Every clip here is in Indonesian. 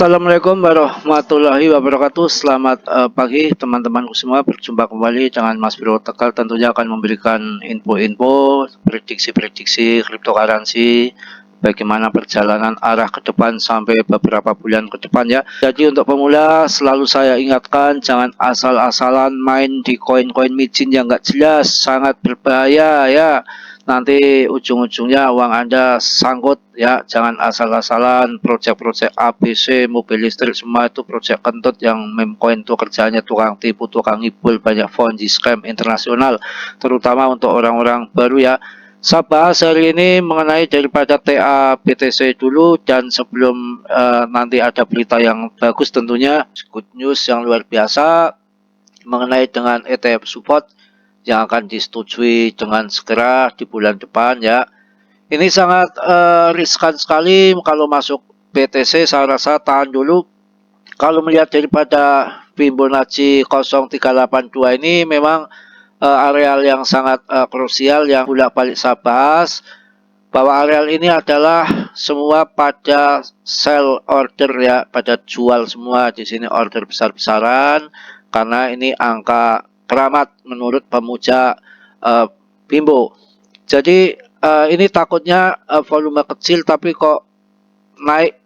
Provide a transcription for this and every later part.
Assalamualaikum warahmatullahi wabarakatuh. Selamat pagi teman-temanku semua. Berjumpa kembali dengan Mas Bro Tegal. Tentunya akan memberikan info-info, prediksi-prediksi cryptocurrency, bagaimana perjalanan arah ke depan sampai beberapa bulan ke depan ya. Jadi untuk pemula selalu saya ingatkan jangan asal-asalan main di koin-koin micin yang nggak jelas, sangat berbahaya ya. Nanti ujung-ujungnya uang Anda sangkut ya. Jangan asal-asalan proyek-proyek ABC, mobil listrik, semua itu proyek kentut yang meme coin itu kerjanya tukang tipu, tukang ngibul, banyak Ponzi scam internasional, terutama untuk orang-orang baru ya. Saya bahas hari ini mengenai daripada TA BTC dulu, dan sebelum nanti ada berita yang bagus tentunya, good news yang luar biasa mengenai dengan ETF support yang akan disetujui dengan segera di bulan depan ya. Ini sangat riskan sekali kalau masuk BTC. Saya rasa tahan dulu. Kalau melihat daripada Fibonacci 0382 ini memang areal yang sangat krusial yang bolak-balik saya bahas, bahwa areal ini adalah semua pada sell order ya, pada jual semua di sini, order besar-besaran, karena ini angka keramat menurut pemuja Bimbo. Jadi ini takutnya volume kecil tapi kok naik.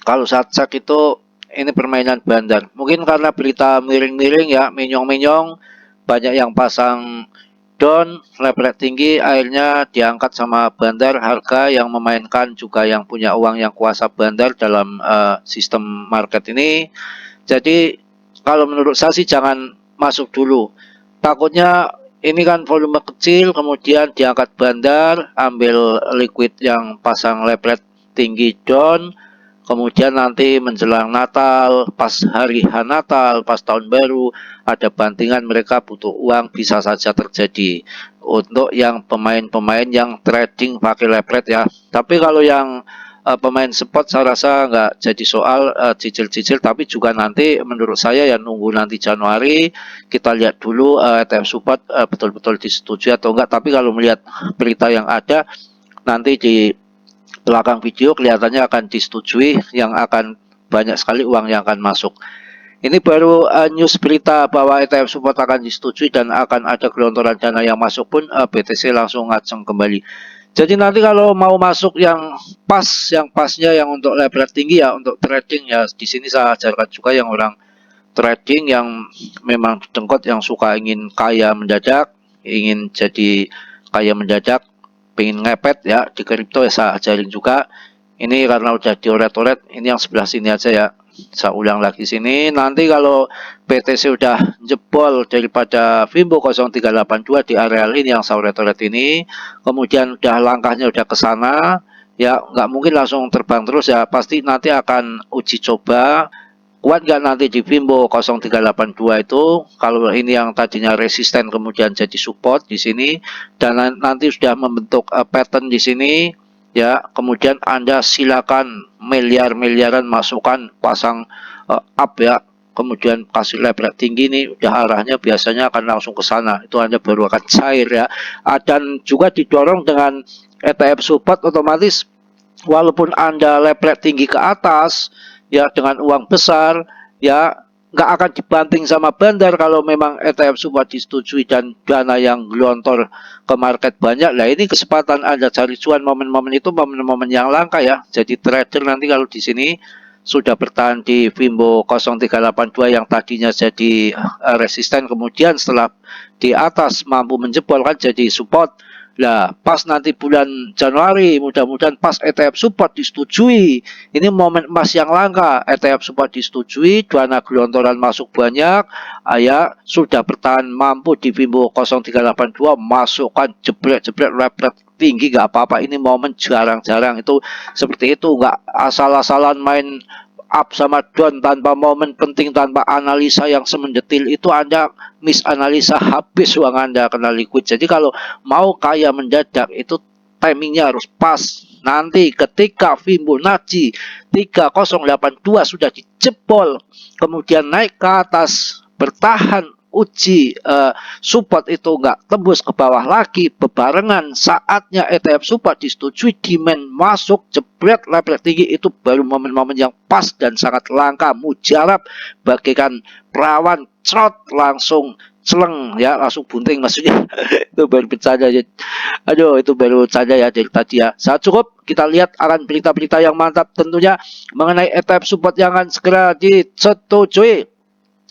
Kalau saat cek itu ini permainan bandar. Mungkin karena berita miring-miring ya, minyong-minyong, banyak yang pasang down, leverage tinggi, akhirnya diangkat sama bandar. Harga yang memainkan juga yang punya uang, yang kuasa bandar dalam sistem market ini. Jadi kalau menurut saya sih jangan masuk dulu. Takutnya ini kan volume kecil, kemudian diangkat bandar, ambil liquid yang pasang leverage tinggi down, kemudian nanti menjelang Natal, pas hari H Natal, pas tahun baru, ada bantingan, mereka butuh uang, bisa saja terjadi. Untuk yang pemain-pemain yang trading pakai leverage ya. Tapi kalau yang pemain spot saya rasa nggak jadi soal cicil-cicil, tapi juga nanti menurut saya ya nunggu nanti Januari kita lihat dulu ETF support betul-betul disetujui atau enggak. Tapi kalau melihat berita yang ada nanti di belakang video kelihatannya akan disetujui, yang akan banyak sekali uang yang akan masuk. Ini baru news berita bahwa ETF support akan disetujui dan akan ada gelontoran dana yang masuk pun BTC langsung ngaceng kembali. Jadi nanti kalau mau masuk yang pas, yang pasnya yang untuk leverage tinggi ya, untuk trading ya, di sini saya ajarkan juga yang orang trading yang memang dengkot, yang suka ingin kaya mendadak, ingin jadi kaya mendadak, pengen ngepet ya di kripto ya, saya ajarin juga. Ini karena udah dioret-oret, ini yang sebelah sini aja ya. Saya ulang lagi sini. Nanti kalau BTC udah jebol daripada Fimbo 0382 di areal ini yang saya oret-oret ini, kemudian udah langkahnya udah ke sana, ya nggak mungkin langsung terbang terus ya. Pasti nanti akan uji coba kuat nggak nanti di Fimbo 0382 itu. Kalau ini yang tadinya resisten kemudian jadi support di sini, dan nanti sudah membentuk pattern di sini ya, kemudian Anda silakan miliar-miliaran masukkan, pasang up ya, kemudian kasih leverage tinggi nih, udah arahnya biasanya akan langsung ke sana, itu Anda baru akan cair ya. Dan juga didorong dengan ETF support, otomatis walaupun Anda leverage tinggi ke atas ya dengan uang besar ya, nggak akan dibanting sama bandar kalau memang ETF support disetujui dan dana yang gelontor ke market banyak. Lah ini kesempatan Anda cari cuan, momen-momen itu momen-momen yang langka ya. Jadi trader nanti kalau di sini sudah bertahan di Fimbo 0382 yang tadinya jadi resisten, kemudian setelah di atas mampu menjebol kan jadi support. Nah, pas nanti bulan Januari, mudah-mudahan pas ETF support disetujui, ini momen emas yang langka. ETF support disetujui, dana gelontoran masuk banyak, ya sudah bertahan mampu di Fimbo 0382, masukkan jebrek-jebrek leverage tinggi, nggak apa-apa. Ini momen jarang-jarang itu seperti itu, nggak asal-asalan main up sama down tanpa momen penting, tanpa analisa yang semendetil itu. Anda misanalisa, habis uang Anda kena liquid. Jadi kalau mau kaya mendadak itu timingnya harus pas. Nanti ketika Fibonacci 3082 sudah dijebol, kemudian naik ke atas, bertahan uji support itu nggak tembus ke bawah lagi, bebarengan saatnya ETF support disetujui, demand masuk jebret level tinggi, itu baru momen-momen yang pas dan sangat langka, mujarab bagaikan perawan crot langsung celeng ya, langsung bunting maksudnya. Itu baru bercanda ya. Aduh, itu baru saja ya dari tadi ya. Saat cukup kita lihat akan berita-berita yang mantap tentunya mengenai ETF support yang akan segera disetujui.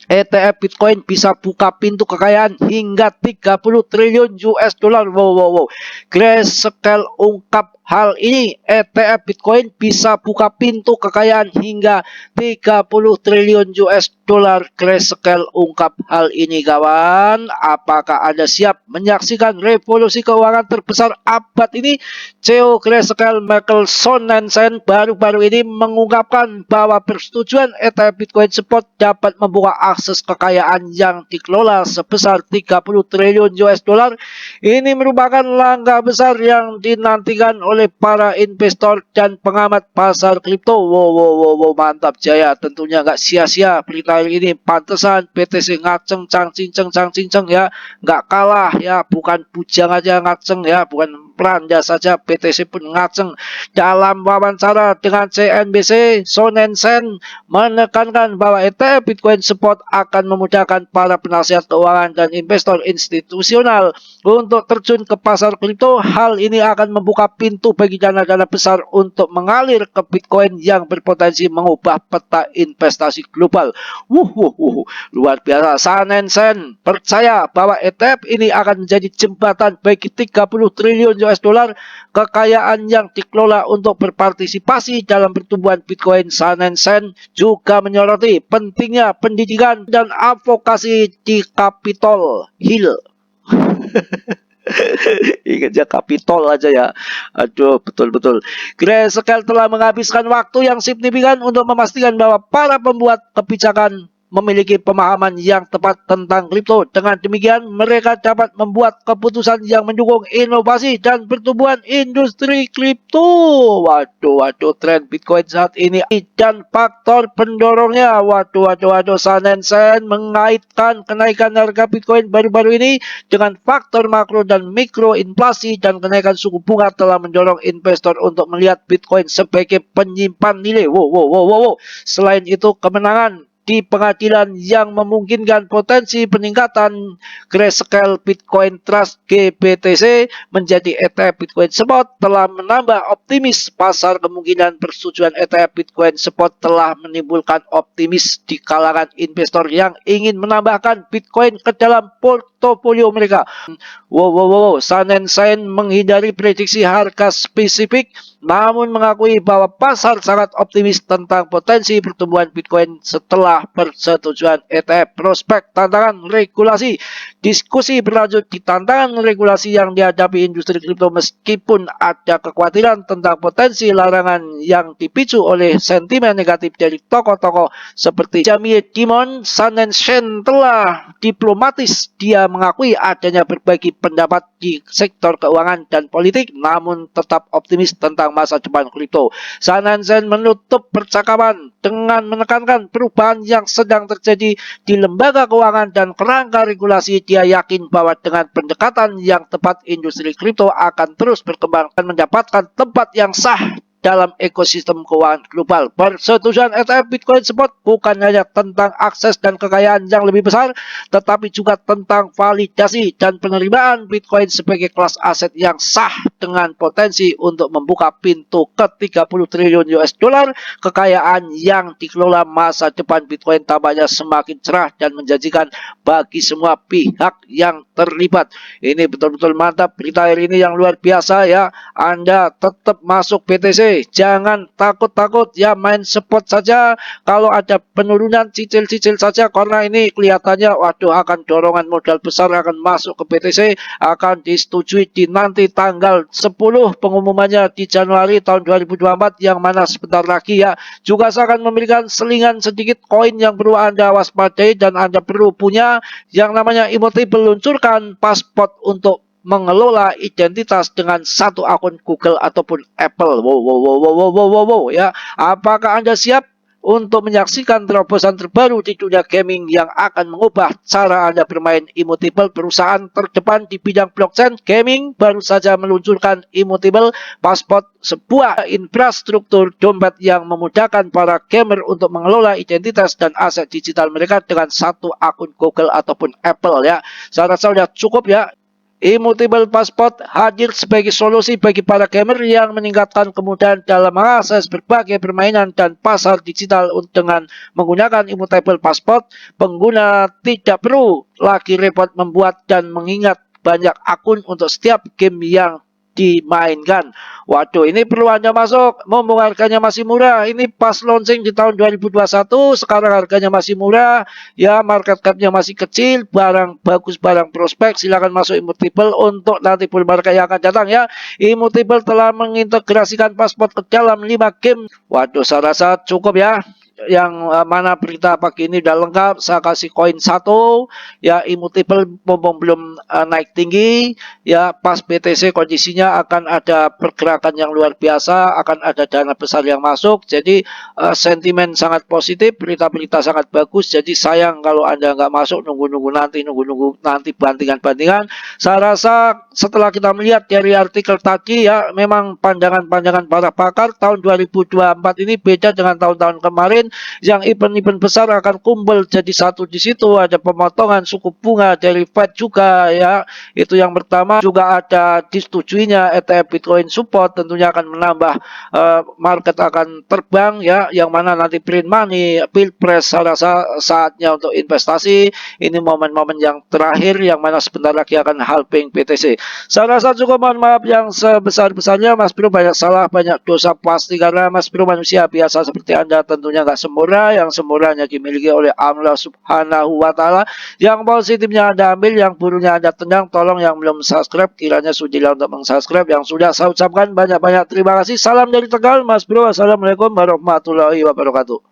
ETF Bitcoin bisa buka pintu kekayaan hingga 30 triliun US dollar. Wow, wow, wow. Grayscale ungkap hal ini. ETF Bitcoin bisa buka pintu kekayaan hingga 30 triliun US dollar. Grayscale ungkap hal ini, kawan. Apakah Anda siap menyaksikan revolusi keuangan terbesar abad ini? CEO Grayscale Michael Sonnensen baru-baru ini mengungkapkan bahwa persetujuan ETF Bitcoin Support dapat membuka akses kekayaan yang dikelola sebesar 30 triliun US dollar. Ini merupakan langkah besar yang dinantikan oleh para investor dan pengamat pasar kripto. Wow, wow, wow, wow, mantap jaya. Tentunya nggak sia-sia berita ini. Pantesan BTC ngaceng cang cinceng ya, nggak kalah ya, bukan bujang aja ngaceng ya, bukan Belanda saja BTC pun ngaceng. Dalam wawancara dengan CNBC, Sonnensen menekankan bahwa ETF Bitcoin Support akan memudahkan para penasihat keuangan dan investor institusional untuk terjun ke pasar kripto. Hal ini akan membuka pintu bagi dana-dana besar untuk mengalir ke Bitcoin yang berpotensi mengubah peta investasi global. Luar biasa. Sonnensen percaya bahwa ETF ini akan menjadi jembatan bagi 30 triliun US dollar kekayaan yang dikelola untuk berpartisipasi dalam pertumbuhan Bitcoin. Sonnensen juga menyoroti pentingnya pendidikan dan advokasi di Capitol Hill. Ingat ya, Capitol aja ya. Aduh, betul-betul. Grayscale telah menghabiskan waktu yang signifikan untuk memastikan bahwa para pembuat kebijakan memiliki pemahaman yang tepat tentang kripto. Dengan demikian, mereka dapat membuat keputusan yang mendukung inovasi dan pertumbuhan industri kripto. Waduh, tren Bitcoin saat ini dan faktor pendorongnya. Waduh, Sonnensen mengaitkan kenaikan harga Bitcoin baru-baru ini dengan faktor makro dan mikro. Inflasi dan kenaikan suku bunga telah mendorong investor untuk melihat Bitcoin sebagai penyimpan nilai. Wow. Selain itu, kemenangan di pengadilan yang memungkinkan potensi peningkatan Grayscale Bitcoin Trust GBTC menjadi ETF Bitcoin Support telah menambah optimis pasar. Kemungkinan persetujuan ETF Bitcoin Support telah menimbulkan optimis di kalangan investor yang ingin menambahkan Bitcoin ke dalam portofolio mereka. Wow. Sonnensen menghindari prediksi harga spesifik, namun mengakui bahwa pasar sangat optimis tentang potensi pertumbuhan Bitcoin setelah persetujuan ETF. Prospek tantangan regulasi. Diskusi berlanjut di tantangan regulasi yang dihadapi industri kripto meskipun ada kekhawatiran tentang potensi larangan yang dipicu oleh sentimen negatif dari tokoh-tokoh seperti Jamie Dimon. Sonnensen telah diplomatis. Dia mengakui adanya berbagai pendapat di sektor keuangan dan politik, namun tetap optimis tentang masa depan kripto. Sonnensen menutup percakapan dengan menekankan perubahan yang sedang terjadi di lembaga keuangan dan kerangka regulasi. Dia yakin bahwa dengan pendekatan yang tepat, industri kripto akan terus berkembang dan mendapatkan tempat yang sah dalam ekosistem keuangan global. Persetujuan ETF Bitcoin Support bukan hanya tentang akses dan kekayaan yang lebih besar, tetapi juga tentang validasi dan penerimaan Bitcoin sebagai kelas aset yang sah dengan potensi untuk membuka pintu ke 30 triliun US dollar. Kekayaan yang dikelola, masa depan Bitcoin tampaknya semakin cerah dan menjanjikan bagi semua pihak yang terlibat. Ini betul-betul mantap berita hari ini yang luar biasa ya. Anda tetap masuk BTC. Jangan takut-takut ya, main spot saja. Kalau ada penurunan, cicil-cicil saja, karena ini kelihatannya waduh akan dorongan modal besar akan masuk ke BTC, akan disetujui di nanti tanggal 10 pengumumannya di Januari tahun 2024 yang mana sebentar lagi ya. Juga saya akan memberikan selingan sedikit koin yang perlu Anda waspadai dan Anda perlu punya yang namanya Immutable. Luncurkan pasport untuk mengelola identitas dengan satu akun Google ataupun Apple. Wow ya. Apakah Anda siap? untuk menyaksikan terobosan terbaru di dunia gaming yang akan mengubah cara Anda bermain Immutable. Perusahaan terdepan di bidang blockchain gaming baru saja meluncurkan Immutable Passport, sebuah infrastruktur dompet yang memudahkan para gamer untuk mengelola identitas dan aset digital mereka dengan satu akun Google ataupun Apple ya. Saya rasa sudah cukup ya. Immutable Passport hadir sebagai solusi bagi para gamer yang meningkatkan kemudahan dalam mengakses berbagai permainan dan pasar digital. Dengan menggunakan Immutable Passport, pengguna tidak perlu lagi repot membuat dan mengingat banyak akun untuk setiap game yang dimainkan. Waduh, ini perlu Anda masuk, mumpung harganya masih murah. Ini pas launching di tahun 2021, sekarang harganya masih murah, ya market cap-nya masih kecil, barang bagus, barang prospek. Silakan masuk Immutable untuk nanti bull market yang akan datang ya. Immutable telah mengintegrasikan paspor ke dalam 5 game. Waduh, saya rasa cukup ya. Yang mana berita pagi ini udah lengkap, saya kasih koin 1 ya. Immutable mumpung belum naik tinggi ya, pas BTC kondisinya akan ada pergerakan yang luar biasa, akan ada dana besar yang masuk, jadi sentimen sangat positif, berita-berita sangat bagus. Jadi sayang kalau Anda nggak masuk, nunggu-nunggu nanti bantingan-bantingan. Saya rasa setelah kita melihat dari artikel tadi ya, memang pandangan-pandangan para pakar tahun 2024 ini beda dengan tahun-tahun kemarin yang event-event besar akan kumpul jadi satu di situ. Ada pemotongan suku bunga dari Fed juga ya, itu yang pertama. Juga ada disetujuinya ETF Bitcoin support, tentunya akan menambah market akan terbang ya, yang mana nanti print money, pilpres. Saya rasa saatnya untuk investasi. Ini momen-momen yang terakhir yang mana sebentar lagi akan halving BTC. Saya rasa cukup, mohon maaf yang sebesar-besarnya. Mas Bro banyak salah, banyak dosa pasti, karena Mas Bro manusia biasa seperti Anda, tentunya nggak sempurna. Yang sempurnanya dimiliki oleh Allah Subhanahu wa Ta'ala. Yang positifnya Anda ambil, yang buruknya Anda tendang. Tolong yang belum subscribe, kiranya sudilah untuk meng-subscribe. Yang sudah saya ucapkan banyak-banyak terima kasih. Salam dari Tegal, Mas Bro. Assalamualaikum warahmatullahi wabarakatuh.